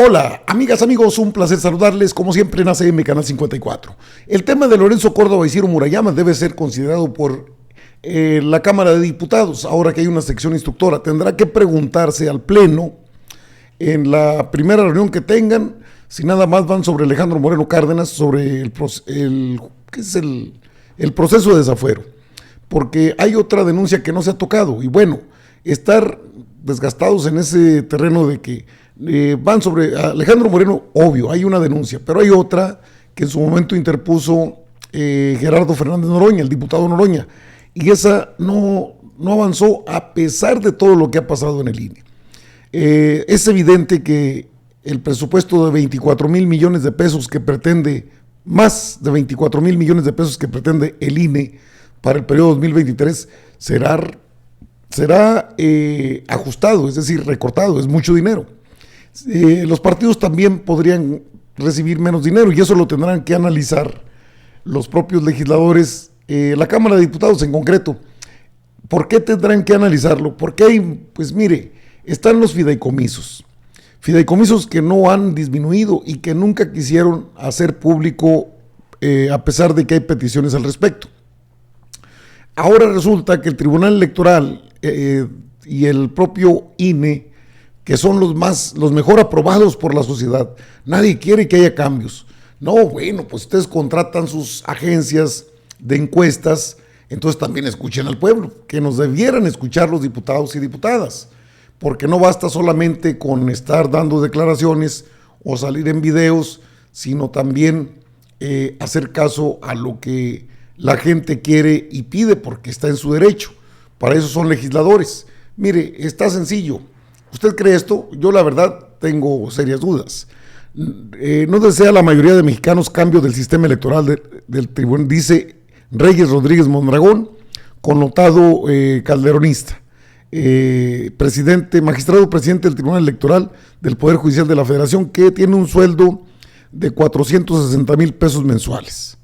Hola, amigas, amigos, un placer saludarles, como siempre en ACM Canal 54. El tema de Lorenzo Córdoba y Ciro Murayama debe ser considerado por la Cámara de Diputados, ahora que hay una sección instructora. Tendrá que preguntarse al Pleno, en la primera reunión que tengan, si nada más van sobre Alejandro Moreno Cárdenas, sobre ¿qué es el proceso de desafuero. Porque hay otra denuncia que no se ha tocado, y bueno, estar desgastados en ese terreno de que van sobre Alejandro Moreno, obvio, hay una denuncia, pero hay otra que en su momento interpuso Gerardo Fernández Noroña, el diputado Noroña, y esa no avanzó a pesar de todo lo que ha pasado en el INE. Es evidente que el presupuesto de 24 mil millones de pesos que pretende, más de 24 mil millones de pesos que pretende el INE para el periodo 2023 será ajustado, es decir, recortado, es mucho dinero. Los partidos también podrían recibir menos dinero y eso lo tendrán que analizar los propios legisladores, la Cámara de Diputados en concreto. ¿Por qué tendrán que analizarlo? Porque hay, pues mire, están los fideicomisos que no han disminuido y que nunca quisieron hacer público a pesar de que hay peticiones al respecto. Ahora resulta que el Tribunal Electoral y el propio INE, que son los mejor aprobados por la sociedad, nadie quiere que haya cambios. No, bueno, pues ustedes contratan sus agencias de encuestas, entonces también escuchen al pueblo, que nos debieran escuchar los diputados y diputadas, porque no basta solamente con estar dando declaraciones o salir en videos, sino también hacer caso a lo que la gente quiere y pide, porque está en su derecho. Para eso son legisladores. Mire, está sencillo. ¿Usted cree esto? Yo la verdad tengo serias dudas. No desea la mayoría de mexicanos cambio del sistema electoral del tribunal, dice Reyes Rodríguez Mondragón, connotado calderonista, magistrado presidente del Tribunal Electoral del Poder Judicial de la Federación, que tiene un sueldo de 460 mil pesos mensuales.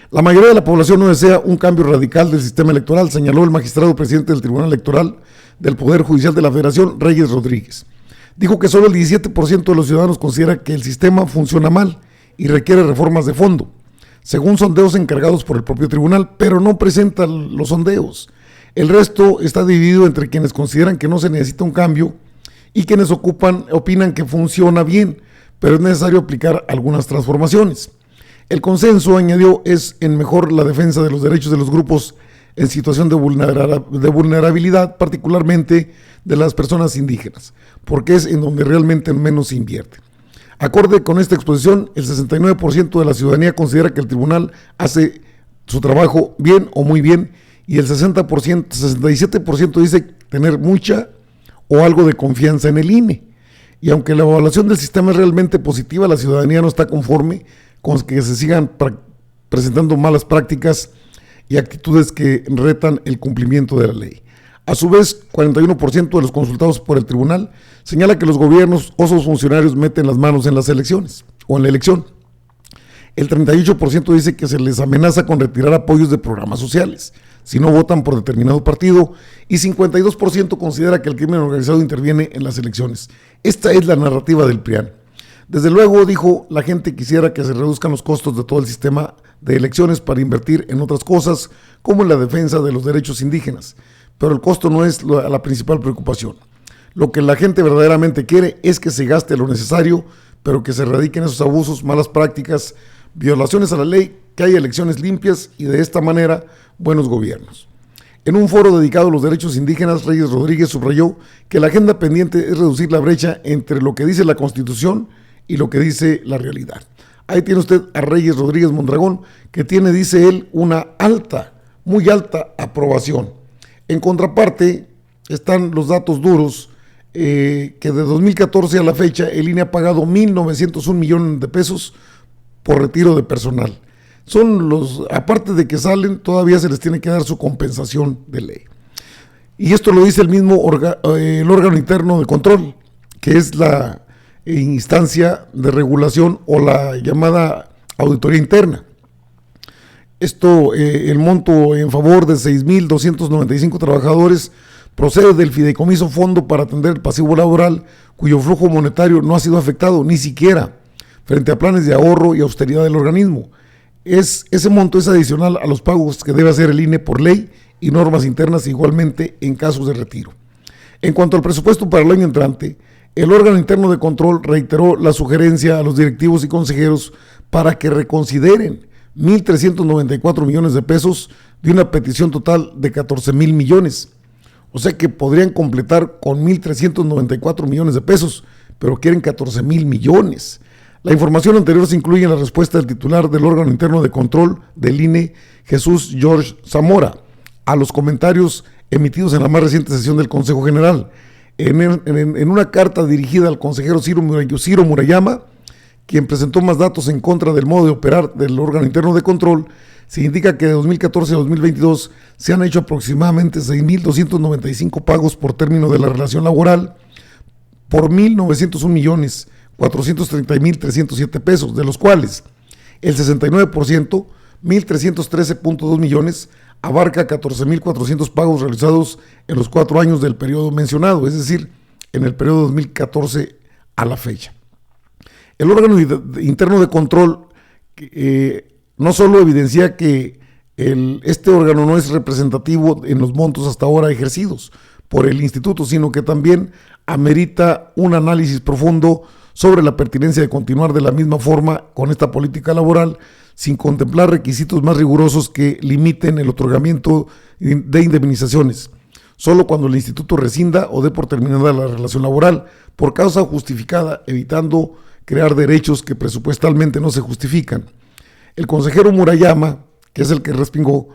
La mayoría de la población no desea un cambio radical del sistema electoral, señaló el magistrado presidente del Tribunal Electoral del Poder Judicial de la Federación, Reyes Rodríguez. Dijo que solo el 17% de los ciudadanos considera que el sistema funciona mal y requiere reformas de fondo, según sondeos encargados por el propio tribunal, pero no presenta los sondeos. El resto está dividido entre quienes consideran que no se necesita un cambio y quienes opinan que funciona bien, pero es necesario aplicar algunas transformaciones. El consenso, añadió, es en mejor la defensa de los derechos de los grupos en situación de vulnerabilidad, particularmente de las personas indígenas, porque es en donde realmente menos se invierte. Acorde con esta exposición, el 69% de la ciudadanía considera que el tribunal hace su trabajo bien o muy bien, y el 67% dice tener mucha o algo de confianza en el INE. Y aunque la evaluación del sistema es realmente positiva, la ciudadanía no está conforme con que se sigan presentando malas prácticas y actitudes que retan el cumplimiento de la ley. A su vez, 41% de los consultados por el tribunal señala que los gobiernos o sus funcionarios meten las manos en las elecciones o en la elección. El 38% dice que se les amenaza con retirar apoyos de programas sociales si no votan por determinado partido, y 52% considera que el crimen organizado interviene en las elecciones. Esta es la narrativa del PRIAN. Desde luego, dijo, la gente quisiera que se reduzcan los costos de todo el sistema de elecciones para invertir en otras cosas, como en la defensa de los derechos indígenas, pero el costo no es la principal preocupación. Lo que la gente verdaderamente quiere es que se gaste lo necesario, pero que se erradiquen esos abusos, malas prácticas, violaciones a la ley, que haya elecciones limpias y de esta manera buenos gobiernos. En un foro dedicado a los derechos indígenas, Reyes Rodríguez subrayó que la agenda pendiente es reducir la brecha entre lo que dice la Constitución y lo que dice la realidad. Ahí tiene usted a Reyes Rodríguez Mondragón, que tiene, dice él, una muy alta aprobación. En contraparte, están los datos duros, que de 2014 a la fecha, el INE ha pagado 1.901 millones de pesos por retiro de personal. Aparte de que salen, todavía se les tiene que dar su compensación de ley. Y esto lo dice el mismo el órgano interno de control, que es la instancia de regulación o la llamada auditoría interna. Esto, el monto en favor de 6.295 trabajadores procede del fideicomiso Fondo para atender el pasivo laboral, cuyo flujo monetario no ha sido afectado ni siquiera frente a planes de ahorro y austeridad del organismo. Ese monto es adicional a los pagos que debe hacer el INE por ley y normas internas, igualmente en casos de retiro. En cuanto al presupuesto para el año entrante, el órgano interno de control reiteró la sugerencia a los directivos y consejeros para que reconsideren 1.394 millones de pesos de una petición total de 14,000 millones. O sea que podrían completar con 1.394 millones de pesos, pero quieren 14,000 millones. La información anterior se incluye en la respuesta del titular del órgano interno de control del INE, Jesús George Zamora, a los comentarios emitidos en la más reciente sesión del Consejo General. En una carta dirigida al consejero Ciro Murayama, quien presentó más datos en contra del modo de operar del órgano interno de control, se indica que de 2014 a 2022 se han hecho aproximadamente 6,295 pagos por término de la relación laboral por 1.901,430,307 pesos, de los cuales el 69%, 1.313,2 millones, abarca 14,400 pagos realizados en los 4 años del periodo mencionado, es decir, en el periodo 2014 a la fecha. El órgano interno de control no solo evidencia que este órgano no es representativo en los montos hasta ahora ejercidos por el instituto, sino que también amerita un análisis profundo sobre la pertinencia de continuar de la misma forma con esta política laboral, sin contemplar requisitos más rigurosos que limiten el otorgamiento de indemnizaciones, solo cuando el instituto rescinda o dé por terminada la relación laboral por causa justificada, evitando crear derechos que presupuestalmente no se justifican. El consejero Murayama, que es el que respingó,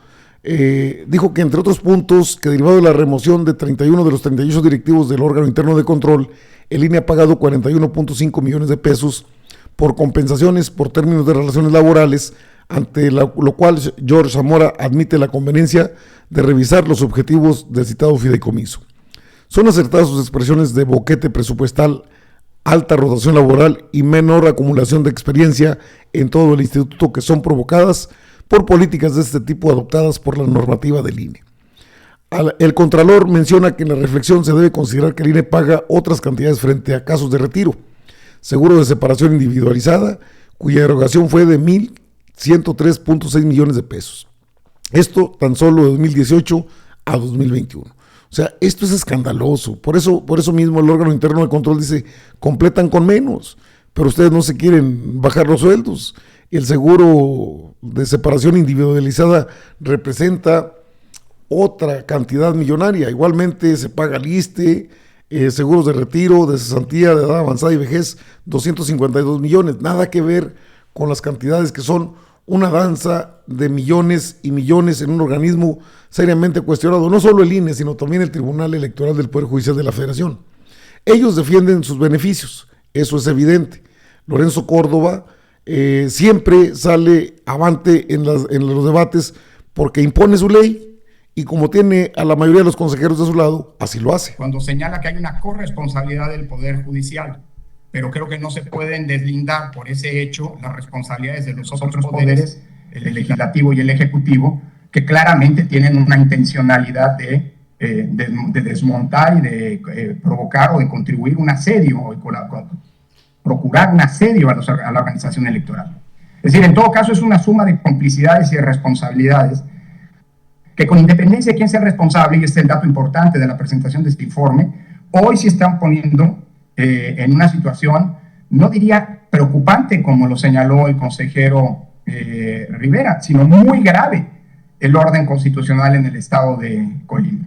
dijo que entre otros puntos, que derivado de la remoción de 31 de los 38 directivos del órgano interno de control, el INE ha pagado 41,5 millones de pesos por compensaciones por términos de relaciones laborales, ante lo cual George Zamora admite la conveniencia de revisar los objetivos del citado fideicomiso. Son acertadas sus expresiones de boquete presupuestal, alta rotación laboral y menor acumulación de experiencia en todo el instituto, que son provocadas por políticas de este tipo adoptadas por la normativa del INE. El Contralor menciona que en la reflexión se debe considerar que el INE paga otras cantidades frente a casos de retiro, seguro de separación individualizada, cuya erogación fue de 1.103,6 millones de pesos. Esto tan solo de 2018 a 2021. O sea, esto es escandaloso. Por eso mismo el órgano interno de control dice, completan con menos, pero ustedes no se quieren bajar los sueldos. El seguro de separación individualizada representa otra cantidad millonaria. Igualmente se paga el ISSSTE, seguros de retiro, de cesantía, de edad avanzada y vejez, 252 millones. Nada que ver con las cantidades que son una danza de millones y millones en un organismo seriamente cuestionado. No solo el INE, sino también el Tribunal Electoral del Poder Judicial de la Federación. Ellos defienden sus beneficios, eso es evidente. Lorenzo Córdoba siempre sale avante en los debates porque impone su ley, y como tiene a la mayoría de los consejeros de su lado, así lo hace. Cuando señala que hay una corresponsabilidad del Poder Judicial, pero creo que no se pueden deslindar por ese hecho las responsabilidades de los otros poderes, el legislativo y el ejecutivo, que claramente tienen una intencionalidad de desmontar y de provocar o de contribuir un asedio, o procurar un asedio a la organización electoral. Es decir, en todo caso es una suma de complicidades y de responsabilidades que, con independencia de quién sea el responsable, y este es el dato importante de la presentación de este informe, hoy se están poniendo en una situación, no diría preocupante como lo señaló el consejero Rivera, sino muy grave el orden constitucional en el estado de Colima.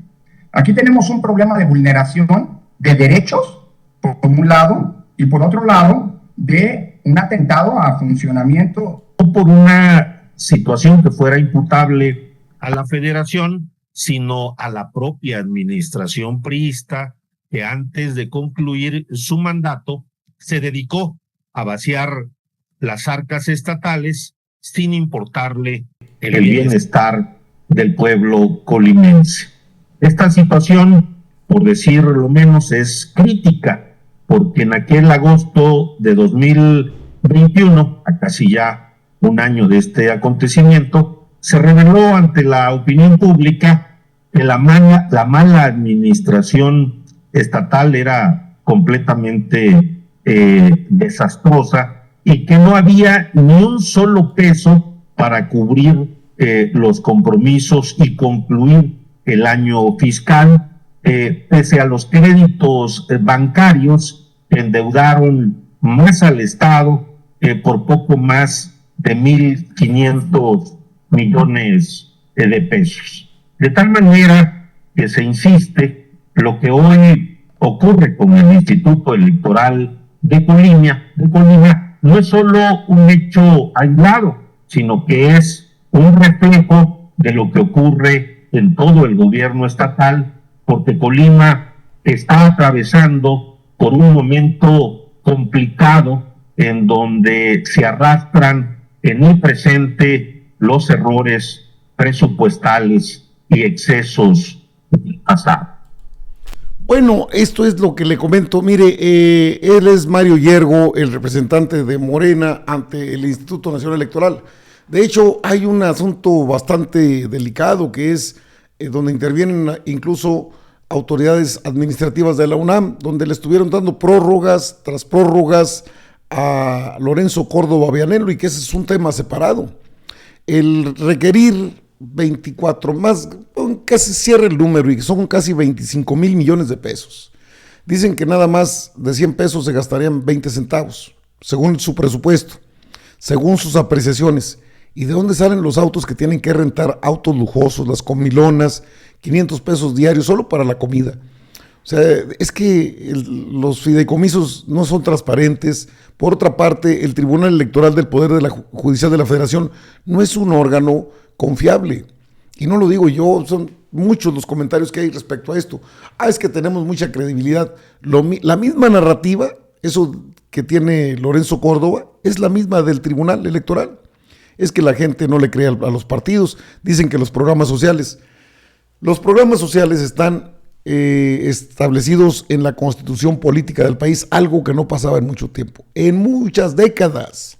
Aquí tenemos un problema de vulneración de derechos, por un lado, y por otro lado, de un atentado a funcionamiento. Por una situación que fuera imputable a la federación, sino a la propia administración priista, que antes de concluir su mandato se dedicó a vaciar las arcas estatales sin importarle el bienestar del pueblo colimense. Esta situación, por decirlo lo menos, es crítica, porque en aquel agosto de 2021, a casi ya un año de este acontecimiento, se reveló ante la opinión pública que la mala administración estatal era completamente desastrosa y que no había ni un solo peso para cubrir los compromisos y concluir el año fiscal, pese a los créditos bancarios que endeudaron más al Estado por poco más de 1.500 millones de pesos. De tal manera que se insiste, lo que hoy ocurre con el Instituto Electoral de Colima no es solo un hecho aislado, sino que es un reflejo de lo que ocurre en todo el gobierno estatal, porque Colima está atravesando por un momento complicado en donde se arrastran en el presente los errores presupuestales y excesos del pasado. Bueno, esto es lo que le comento. Mire, él es Mario Yergo, el representante de Morena ante el Instituto Nacional Electoral. De hecho, hay un asunto bastante delicado que es donde intervienen incluso autoridades administrativas de la UNAM, donde le estuvieron dando prórrogas tras prórrogas a Lorenzo Córdoba Vianello, y que ese es un tema separado. El requerir 24 más, casi cierra el número, y son casi 25,000 millones de pesos. Dicen que nada más de 100 pesos se gastarían 20 centavos, según su presupuesto, según sus apreciaciones. ¿Y de dónde salen los autos que tienen que rentar? Autos lujosos, las comilonas, 500 pesos diarios solo para la comida. O sea, es que los fideicomisos no son transparentes. Por otra parte, el Tribunal Electoral del Poder Judicial de la Federación no es un órgano confiable. Y no lo digo yo, son muchos los comentarios que hay respecto a esto. Es que tenemos mucha credibilidad. La misma narrativa, eso que tiene Lorenzo Córdoba, es la misma del Tribunal Electoral. Es que la gente no le cree a los partidos. Dicen que los programas sociales están establecidos en la Constitución política del país, algo que no pasaba en mucho tiempo. En muchas décadas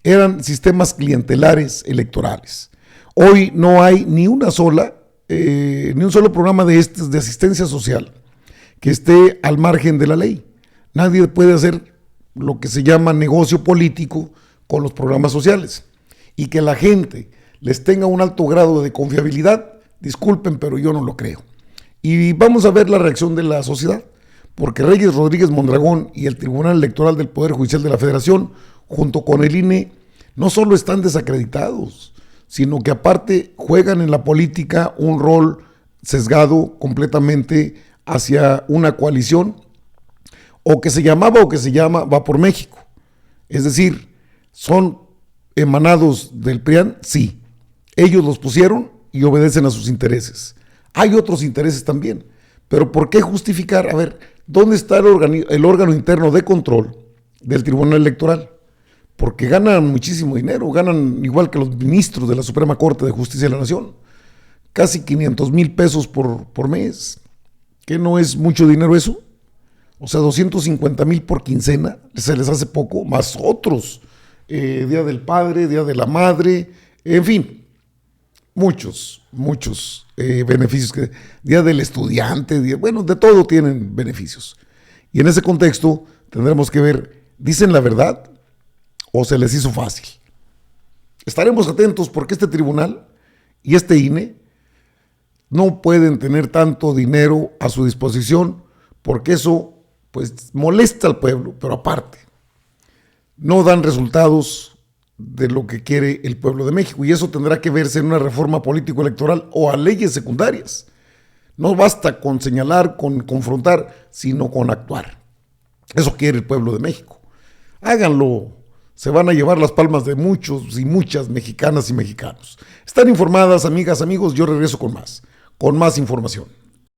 eran sistemas clientelares electorales. Hoy no hay ni un solo programa de asistencia social que esté al margen de la ley. Nadie puede hacer lo que se llama negocio político con los programas sociales. Y que la gente les tenga un alto grado de confiabilidad, disculpen, pero yo no lo creo. Y vamos a ver la reacción de la sociedad, porque Reyes Rodríguez Mondragón y el Tribunal Electoral del Poder Judicial de la Federación, junto con el INE, no solo están desacreditados, sino que aparte juegan en la política un rol sesgado completamente hacia una coalición, o que se llama Va por México. Es decir, son emanados del PRIAN, sí. Ellos los pusieron y obedecen a sus intereses. Hay otros intereses también, pero ¿por qué justificar? A ver, ¿dónde está el órgano interno de control del Tribunal Electoral? Porque ganan muchísimo dinero, ganan igual que los ministros de la Suprema Corte de Justicia de la Nación, casi 500,000 pesos por mes. ¿Qué no es mucho dinero eso? O sea, 250,000 por quincena, se les hace poco, más otros, Día del Padre, Día de la Madre, en fin, muchos beneficios, Día del Estudiante, bueno, de todo tienen beneficios. Y en ese contexto tendremos que ver, ¿dicen la verdad o se les hizo fácil? Estaremos atentos porque este tribunal y este INE no pueden tener tanto dinero a su disposición, porque eso pues molesta al pueblo, pero aparte no dan resultados de lo que quiere el pueblo de México, y eso tendrá que verse en una reforma político-electoral o a leyes secundarias. No basta con señalar, con confrontar, sino con actuar. Eso quiere el pueblo de México. Háganlo. Se van a llevar las palmas de muchos y muchas mexicanas y mexicanos. Están informadas, amigas, amigos. Yo regreso con más información.